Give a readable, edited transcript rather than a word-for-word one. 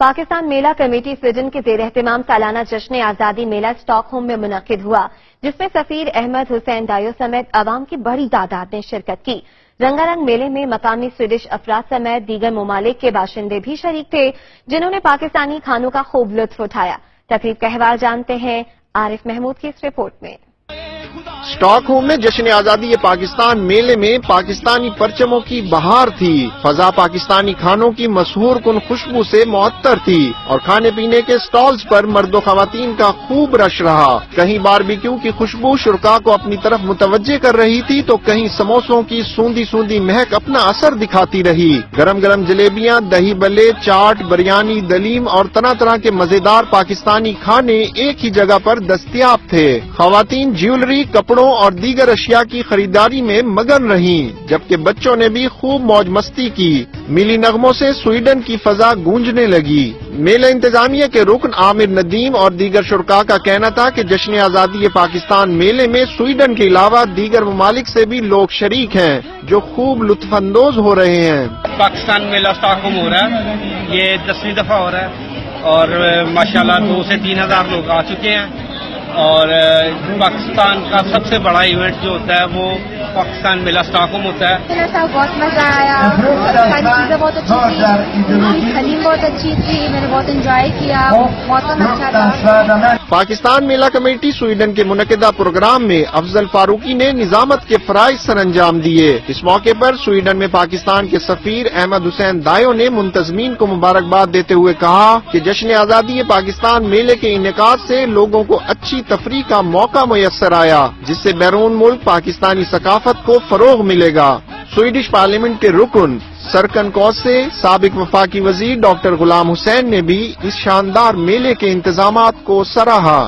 پاکستان میلہ committee Sweden کے زیر اہتمام سالانہ جشن آزادی میلہ اسٹاک ہوم میں منعقد ہوا، جس میں سفیر احمد حسین ڈائیو سمیت عوام کی بڑی تعداد نے شرکت کی۔ رنگا رنگ میلے میں مقامی سویڈش افراد سمیت دیگر ممالک کے باشندے بھی شریک تھے، جنہوں نے پاکستانی کھانوں کا خوب لطف اٹھایا۔ تقریب کا احوال جانتے ہیں عارف محمود کی اس رپورٹ میں۔ اسٹاک ہوم میں جشن آزادی پاکستان میلے میں پاکستانی پرچموں کی بہار تھی۔ فضا پاکستانی کھانوں کی مسحور کن خوشبو سے معطر تھی اور کھانے پینے کے سٹالز پر مرد و خواتین کا خوب رش رہا۔ کہیں باربیکیو کی خوشبو شرکاء کو اپنی طرف متوجہ کر رہی تھی تو کہیں سموسوں کی سوندھی سوندھی مہک اپنا اثر دکھاتی رہی۔ گرم گرم جلیبیاں، دہی بلے، چاٹ، بریانی، دلیم اور طرح طرح کے مزیدار پاکستانی کھانے ایک ہی جگہ پر دستیاب تھے۔ خواتین جیولری، کپڑوں اور دیگر اشیاء کی خریداری میں مگن رہیں، جبکہ بچوں نے بھی خوب موج مستی کی۔ ملی نغموں سے سویڈن کی فضا گونجنے لگی۔ میلہ انتظامیہ کے رکن عامر ندیم اور دیگر شرکاء کا کہنا تھا کہ جشن آزادی پاکستان میلے میں سویڈن کے علاوہ دیگر ممالک سے بھی لوگ شریک ہیں، جو خوب لطف اندوز ہو رہے ہیں۔ پاکستان میلہ اسٹاک ہوم ہو رہا ہے، یہ 10ویں دفعہ ہو رہا ہے اور ماشاءاللہ 2 سے 3 ہزار لوگ آ چکے ہیں، اور پاکستان کا سب سے بڑا ایونٹ جو ہوتا ہے وہ پاکستان میلہ اسٹاک ہوم ہوتا ہے۔ بہت مزہ آیا، ساری چیزیں بہت اچھی تھی، حلیم بہت اچھی تھی، میں نے بہت انجوائے کیا، موسم اچھا تھا۔ پاکستان میلہ کمیٹی سویڈن کے منعقدہ پروگرام میں افضل فاروقی نے نظامت کے فرائض سر انجام دیے۔ اس موقع پر سویڈن میں پاکستان کے سفیر احمد حسین ڈائیو نے منتظمین کو مبارکباد دیتے ہوئے کہا کہ جشن آزادی پاکستان میلے کے انعقاد سے لوگوں کو اچھی تفریح کا موقع میسر آیا، جس سے بیرون ملک پاکستانی ثقافت کو فروغ ملے گا۔ سویڈش پارلیمنٹ کے رکن سرکن کوس سے سابق وفاقی وزیر ڈاکٹر غلام حسین نے بھی اس شاندار میلے کے انتظامات کو سراہا۔